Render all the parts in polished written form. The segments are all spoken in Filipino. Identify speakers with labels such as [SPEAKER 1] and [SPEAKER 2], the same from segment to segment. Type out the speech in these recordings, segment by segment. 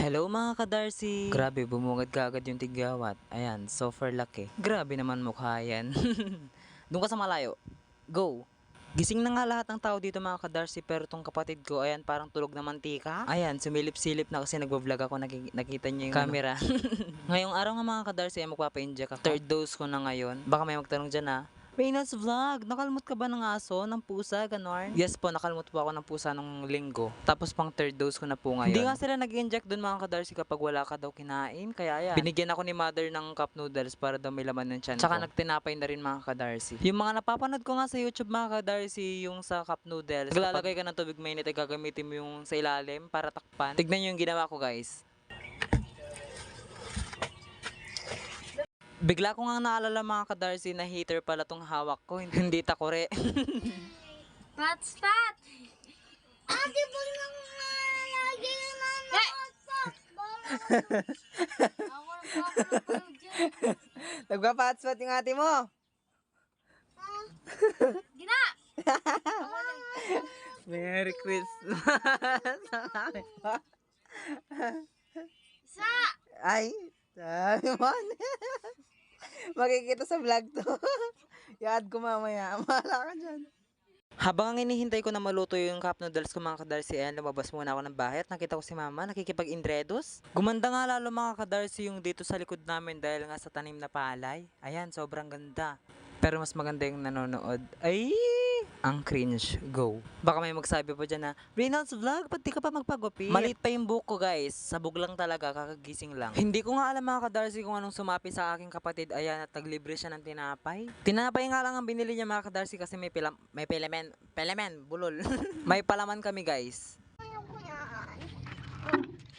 [SPEAKER 1] Hello mga ka-Darcy! Grabe, bumungad kaagad yung tigyawat. Ayan, super laki. Grabe naman mukha yan. Doon ka sa malayo. Go! Gising na nga lahat ng tao dito mga ka-Darcy, pero tong kapatid ko, ayan, parang tulog na mantika. Ayan, sumilip-silip na kasi nagvo-vlog ako, nakita niyo yung camera. Ngayong araw nga mga ka-Darcy, ay magpapa-inject ako. Third dose ko na ngayon. Baka may magtanong dyan na, Reynolds Vlog, nakalmot ka ba ng aso, ng pusa, ganon? Yes po, nakalmot po ako ng pusa nung linggo. Tapos pang third dose ko na po ngayon. Hindi nga sila nag-inject dun mga ka-Darcy kapag wala ka daw kinain. Kaya yan, binigyan ako ni mother ng cup noodles para daw may laman ng tiyan ko. Tsaka nagtinapay na rin mga ka-Darcy. Yung mga napapanood ko nga sa YouTube mga ka-Darcy, yung sa cup noodles, naglalagay ka ng tubig mainit ay gagamitin mo yung sa ilalim para takpan. Tignan nyo yung ginawa ko guys. Bigla ko nga naalala mga ka-Darcy na heater pala tong hawak ko, hindi takore.
[SPEAKER 2] Pat! Ate, po lang lagi naman hotspot. Ako na dyan.
[SPEAKER 1] Nagpa-hotspot yung ate mo.
[SPEAKER 2] Gina!
[SPEAKER 1] Merry Christmas.
[SPEAKER 2] Isa!
[SPEAKER 1] Ay, naman. Makikita sa vlog to. I-add ko mamaya. Mahala ka dyan. Habang ang inihintay ko na maluto yung cup noodles ko mga ka-Darcy, ayan, lumabas muna ako ng bahay at nakita ko si mama nakikipag-indredos. Gumanda nga lalo mga ka-Darcy yung dito sa likod namin dahil nga sa tanim na palay. Ayan, sobrang ganda. Pero mas maganda yung nanonood. Ay, ang cringe. Go. Baka may magsabi pa dyan na, Reynolds Vlog, ba't di ka pa magpagupit? Maliit pa yung buhok ko guys. Sabog lang talaga, kakagising lang. Hindi ko nga alam mga ka-Darcy kung anong sumapi sa aking kapatid. Ayan, at naglibre siya ng tinapay. Tinapay nga lang ang binili niya mga ka-Darcy kasi may pelaman, bulol. May palaman kami guys.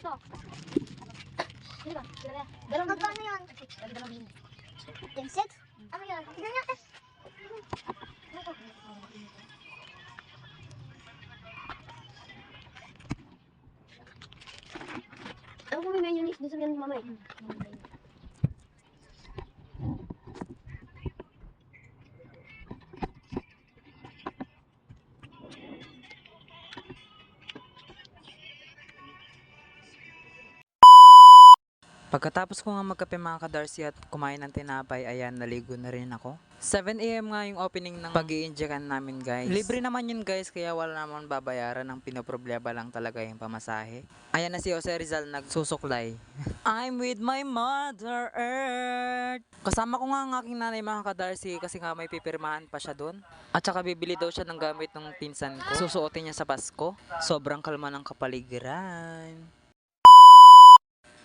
[SPEAKER 2] Ito. Magkano yun? 10-6? Ano yun? Tignan niya. Ano kung may mayonnaise doon sa ganun mamay?
[SPEAKER 1] Pagkatapos ko nga magkape mga ka-Darcy at kumain ng tinapay, ayan, naligo na rin ako. 7 AM nga yung opening ng pag-i-injectan namin guys. Libre naman yun guys, kaya wala naman babayaran, ang pinoproblema lang talaga yung pamasahe. Ayan na si Jose Rizal nagsusuklay. I'm with my mother earth. Kasama ko nga ang aking nanay mga ka-Darcy kasi nga may pipirmahan pa siya doon. At saka bibili daw siya ng gamit ng pinsan ko. Susuotin niya sa Pasko. Sobrang kalma ng kapaligiran.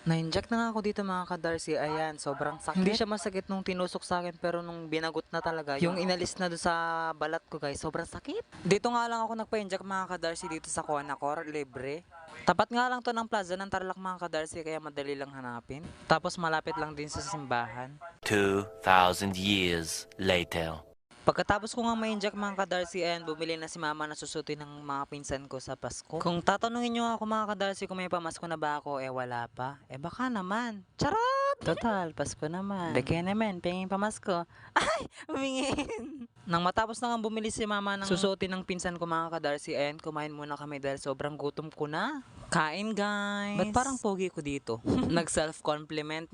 [SPEAKER 1] Na-inject na nga ako dito mga ka-Darcy, ayan, sobrang sakit. Hindi siya masakit nung tinusok sa akin pero nung binagot na talaga, yung inalis na doon sa balat ko guys, sobrang sakit. Dito nga lang ako nagpa-inject mga ka-Darcy dito sa Conacor, libre. Tapat nga lang to ng plaza ng Tarlac mga ka-Darcy kaya madali lang hanapin. Tapos malapit lang din sa simbahan.
[SPEAKER 3] 2,000 years later.
[SPEAKER 1] Pagkatapos ko nga ma-inject mga ka-Darcy, ayan, bumili na si mama na susutin ng mga pinsan ko sa Pasko. Kung tatanungin nyo ako mga ka-Darcy kung may pamasko na ba ako, wala pa. Baka naman. Charot! Total, Pasko naman. Beke naman, penging pamasko. Ay, humingin! Nang matapos na nga bumili si mama ng susutin ng pinsan ko mga ka-Darcy, ayan, kumain muna kami dahil sobrang gutom ko na. Kain guys! Ba't parang pogi ko dito? Nag-self-compliment.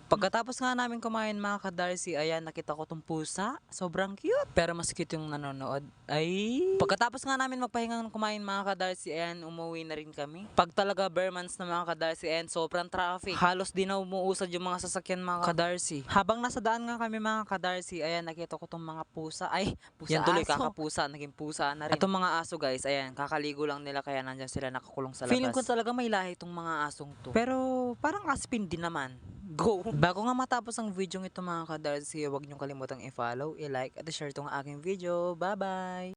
[SPEAKER 1] Pagkatapos nga namin kumain mga ka-Darcy, ayan, nakita ko tong pusa. Sobrang cute. Pero mas cute yung nanonood. Ay! Pagkatapos nga namin magpahinga ng kumain mga ka-Darcy, ayan, umuwi na rin kami. Pag talaga bare months na mga ka-Darcy, ayan, sobrang traffic. Halos di na umuusad yung mga sasakyan mga ka-Darcy. Habang nasa daan nga kami mga ka-Darcy, ayan, nakita ko tong mga pusa. Ay, pusa yan tuloy, aso. Kakapusa, naging pusa na rin. Itong mga aso guys, ayan, kakaligo lang nila kaya nandyan sila nakakulong sa labas. Feeling ko talaga may lahi itong mga asong to. Pero parang aspin din naman. Go! Bago nga matapos ang video ito mga ka-Darcy, huwag niyong kalimutang i-follow, i-like at i-share itong aking video. Bye-bye!